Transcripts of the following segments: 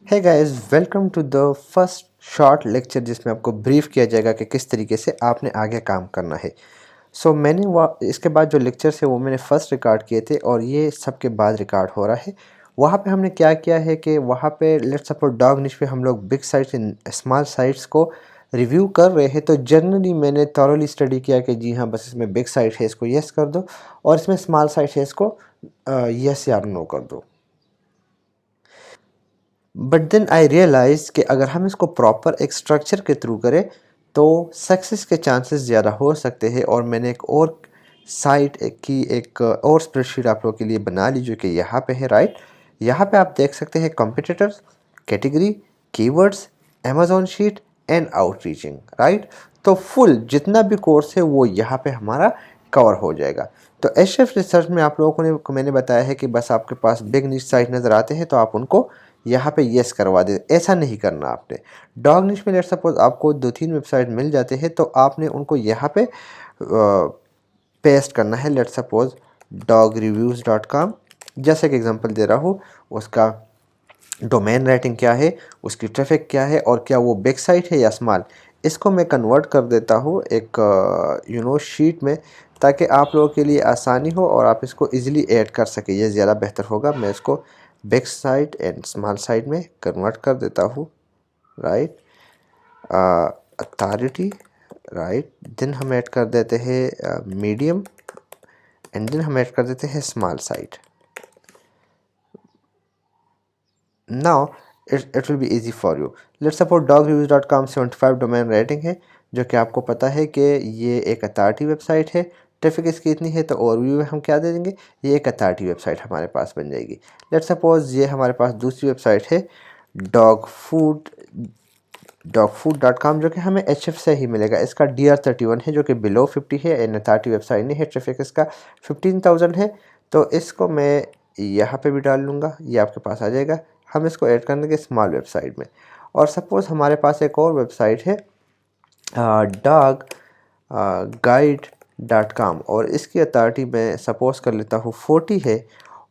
है guys, welcome to the first short lecture जिसमें आपको ब्रीफ किया जाएगा कि किस तरीके से आपने आगे काम करना है। मैंने इसके बाद जो लेक्चर्स है वो मैंने फ़र्स्ट रिकॉर्ड किए थे और ये सबके बाद रिकॉर्ड हो रहा है। वहाँ पे हमने क्या किया है कि वहाँ पे लेट्स सपोज डॉग निश पे हम लोग big sites and small sites को रिव्यू कर रहे हैं। तो जनरली मैंने थॉरोली स्टडी किया कि जी हाँ, बस इसमें बिग साइट है इसको येस कर दो और इसमें स्मॉल साइट है इसको येस या नो कर दो। बट देन आई रियलाइज़ कि अगर हम इसको प्रॉपर एक स्ट्रक्चर के थ्रू करें तो सक्सेस के चांसेस ज़्यादा हो सकते हैं। और मैंने एक और साइट एक और स्प्रेडशीट आप लोगों के लिए बना ली जो कि यहाँ पे है। राइट, यहाँ पे आप देख सकते हैं competitors, category, keywords, Amazon sheet and outreaching. Right, तो फुल जितना भी कोर्स है वो यहाँ पे हमारा कवर हो जाएगा। तो एचएफ रिसर्च में आप लोगों को मैंने बताया है कि बस आपके पास बिग निश साइट नज़र आते हैं तो आप उनको यहाँ पे येस करवा दे। ऐसा नहीं करना आपने। डॉग निश में लेट सपोज आपको 2-3 वेबसाइट मिल जाते हैं तो आपने उनको यहाँ पे पेस्ट करना है। लेट सपोज dogreviews.com जैसे एक एग्जांपल दे रहा हूँ, उसका डोमेन रेटिंग क्या है, उसकी ट्रैफिक क्या है और क्या वो बिग साइट है या स्मॉल। इसको मैं कन्वर्ट कर देता हूँ एक शीट में ताकि आप लोगों के लिए आसानी हो और आप इसको इजीली ऐड कर सकें। ये ज़्यादा बेहतर होगा। मैं इसको big site and small site में कन्वर्ट कर देता हूँ। Right, authority. राइट, देन हम ऐड कर देते हैं मीडियम एंड देन हम ऐड कर देते हैं small site. Now it will be easy for you. Let's suppose dogreviews.com 75 domain rating है जो कि आपको पता है कि ये एक अथॉरिटी वेबसाइट है। ट्रैफिक इसकी इतनी है तो ओवरव्यू में हम क्या दे देंगे, ये एक अथॉरिटी वेबसाइट हमारे पास बन जाएगी। लेट्स सपोज ये हमारे पास दूसरी वेबसाइट है dogfood.com जो कि हमें HF से ही मिलेगा। इसका DR31 है जो कि बिलो 50 है एंड अथॉरिटी वेबसाइट नहीं है। ट्रैफिक इसका 15,000 है। तो इसको मैं यहाँ पे भी डाल लूँगा, ये आपके पास आ जाएगा। हम इसको ऐड कर देंगे स्मॉल वेबसाइट में। और सपोज़ हमारे पास एक और वेबसाइट है डॉग गाइड.com और इसकी अथॉरिटी मैं सपोज़ कर लेता हूँ 40 है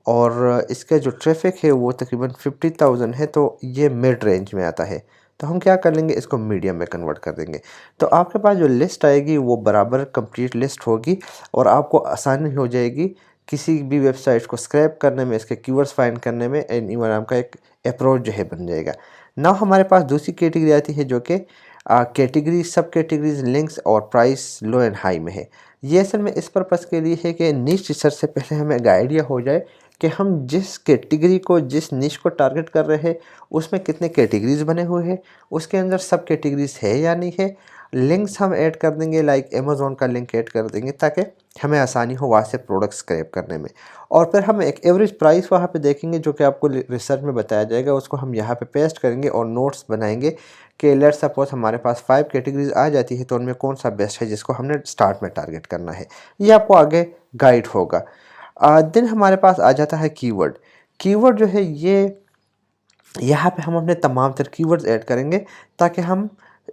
और इसका जो ट्रैफिक है वो तकरीबन 50,000 है। तो ये मिड रेंज में आता है। तो हम क्या कर लेंगे, इसको मीडियम में कन्वर्ट कर देंगे। तो आपके पास जो लिस्ट आएगी वो बराबर कंप्लीट लिस्ट होगी और आपको आसानी हो जाएगी किसी भी वेबसाइट को स्क्रैप करने में, इसके कीवर्ड्स फाइंड करने में एंड इवन आपका एक अप्रोच जो है बन जाएगा। नाउ हमारे पास दूसरी कैटेगरी आती है जो कि कैटेगरी, सब कैटेगरीज, लिंक्स और प्राइस लो एंड हाई में है। ये असल में इस पर्पज़ के लिए है कि नीश रिसर्च से पहले हमें एक आइडिया हो जाए कि हम जिस कैटेगरी को, जिस निश को टारगेट कर रहे हैं उसमें कितने कैटेगरीज बने हुए हैं, उसके अंदर सब कैटेगरीज है या नहीं है। लिंक्स हम ऐड कर देंगे, लाइक अमेज़ॉन का लिंक ऐड कर देंगे ताकि हमें आसानी हो वहाँ से प्रोडक्ट स्क्रैप करने में। और फिर हम एक एवरेज प्राइस वहाँ पे देखेंगे जो कि आपको रिसर्च में बताया जाएगा, उसको हम यहाँ पे पेस्ट करेंगे और नोट्स बनाएंगे कि लेट्स सपोज हमारे पास 5 कैटेगरीज आ जाती है तो उनमें कौन सा बेस्ट है जिसको हमने स्टार्ट में टारगेट करना है। ये आपको आगे गाइड होगा। देन हमारे पास आ जाता है कीवर्ड। कीवर्ड जो है ये यहाँ पे हम अपने तमाम तर कीवर्ड्स ऐड करेंगे ताकि हम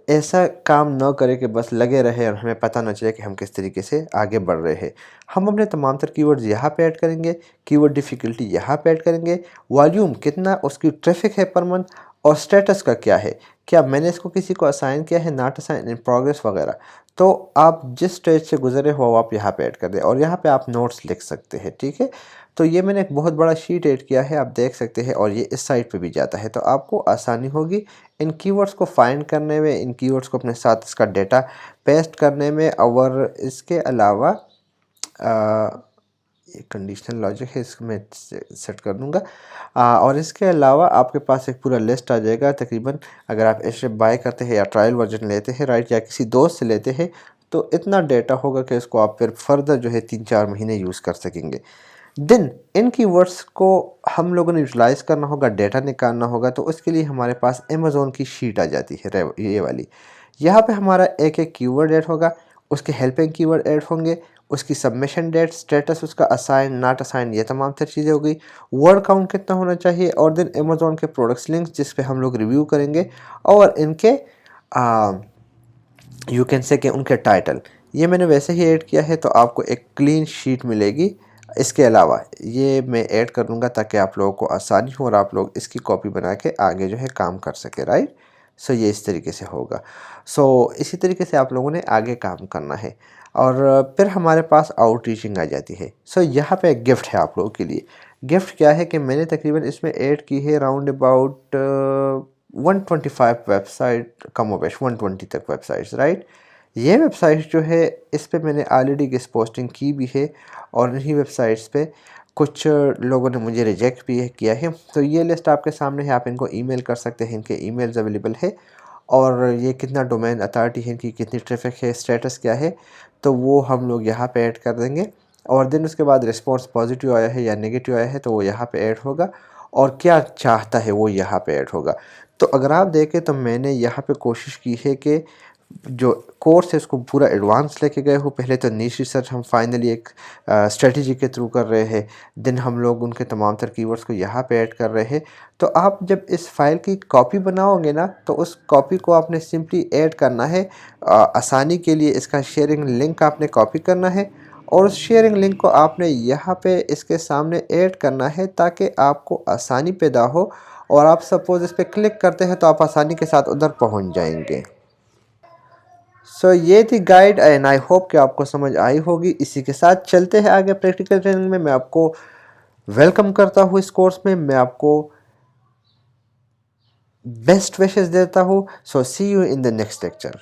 ऐसा काम न करें कि बस लगे रहे और हमें पता न चले कि हम किस तरीके से आगे बढ़ रहे हैं। हम अपने तमाम तर कीवर्ड्स यहाँ पे ऐड करेंगे, कीवर्ड डिफ़िकल्टी यहाँ पे ऐड करेंगे, वॉल्यूम कितना उसकी ट्रैफिक है पर मंथ और स्टेटस का क्या है, क्या मैंने इसको किसी को असाइन किया है, नॉट असाइन, इन प्रोग्रेस वगैरह। तो आप जिस स्टेज से गुजरे हो आप यहाँ पे ऐड कर दें और यहाँ पे आप नोट्स लिख सकते हैं। ठीक है, तो ये मैंने एक बहुत बड़ा शीट ऐड किया है, आप देख सकते हैं और ये इस साइट पे भी जाता है। तो आपको आसानी होगी इन कीवर्ड्स को फाइंड करने में, इन कीवर्ड्स को अपने साथ इसका डेटा पेस्ट करने में। और इसके अलावा ये कंडीशनल लॉजिक है, इसको मैं सेट कर दूंगा। और इसके अलावा आपके पास एक पूरा लिस्ट आ जाएगा तकरीबन। अगर आप एच बाय करते हैं या ट्रायल वर्जन लेते हैं, राइट, या किसी दोस्त से लेते हैं तो इतना डेटा होगा कि इसको आप फिर फर्दर जो है 3-4 महीने यूज़ कर सकेंगे। देन इन कीवर्ड्स को हम लोगों ने यूटिलाइज़ करना होगा, डेटा निकालना होगा। तो उसके लिए हमारे पास अमेज़ॉन की शीट आ जाती है, ये वाली। यहाँ पे हमारा एक एक कीवर्ड ऐड होगा, उसके हेल्पिंग कीवर्ड ऐड होंगे, उसकी सबमिशन डेट, स्टेटस उसका असाइन, नॉट असाइन, ये तमाम तर चीज़ें हो गई। वर्ड काउंट कितना होना चाहिए और देन अमेज़ॉन के प्रोडक्ट्स लिंक्स जिस पे हम लोग रिव्यू करेंगे और इनके यू कैन से कि उनके टाइटल। ये मैंने वैसे ही ऐड किया है तो आपको एक क्लीन शीट मिलेगी इसके अलावा ये मैं ऐड कर दूँगा ताकि आप लोगों को आसानी हो और आप लोग इसकी कॉपी बना के आगे जो है काम कर सके, राइट। सो ये इस तरीके से होगा। सो इसी तरीके से आप लोगों ने आगे काम करना है और फिर हमारे पास आउट रीचिंग आ जाती है। सो यहाँ पे एक गिफ्ट है आप लोगों के लिए। गिफ्ट क्या है कि मैंने तकरीबन इसमें ऐड की है राउंड अबाउट 125 वेबसाइट, कम बेश 120 तक वेबसाइट्स, राइट। ये वेबसाइट जो है इस पे मैंने ऑलरेडी गेस्ट पोस्टिंग की भी है और इन्हीं वेबसाइट्स पे कुछ लोगों ने मुझे रिजेक्ट भी किया है। तो ये लिस्ट आपके सामने है, आप इनको ईमेल कर सकते हैं, इनके ईमेल्स अवेलेबल है और ये कितना डोमेन अथॉरिटी है, इनकी कितनी ट्रैफिक है, स्टेटस क्या है, तो वो हम लोग यहाँ पे ऐड कर देंगे। और देन उसके बाद रिस्पॉन्स पॉजिटिव आया है या नेगेटिव आया है तो वो यहाँ पे ऐड होगा और क्या चाहता है वो यहाँ पे ऐड होगा। तो अगर आप देखें तो मैंने यहाँ पे कोशिश की है कि जो कोर्स है उसको पूरा एडवांस लेके गए हो। पहले तो नीश रिसर्च हम फाइनली एक स्ट्रेटजी के थ्रू कर रहे हैं, देन हम लोग उनके तमाम तर कीवर्ड्स को यहाँ पे ऐड कर रहे हैं। तो आप जब इस फाइल की कॉपी बनाओगे ना तो उस कॉपी को आपने सिंपली ऐड करना है। आसानी के लिए इसका शेयरिंग लिंक आपने कॉपी करना है और उस शेयरिंग लिंक को आपने यहाँ पे इसके सामने ऐड करना है ताकि आपको आसानी पैदा हो और आप सपोज़ इस पर क्लिक करते हैं तो आप आसानी के साथ उधर पहुँच जाएंगे। सो ये थी गाइड एंड आई होप कि आपको समझ आई होगी। इसी के साथ चलते हैं आगे प्रैक्टिकल ट्रेनिंग में। मैं आपको वेलकम करता हूँ इस कोर्स में, मैं आपको बेस्ट विशेस देता हूँ। So see you in the next lecture.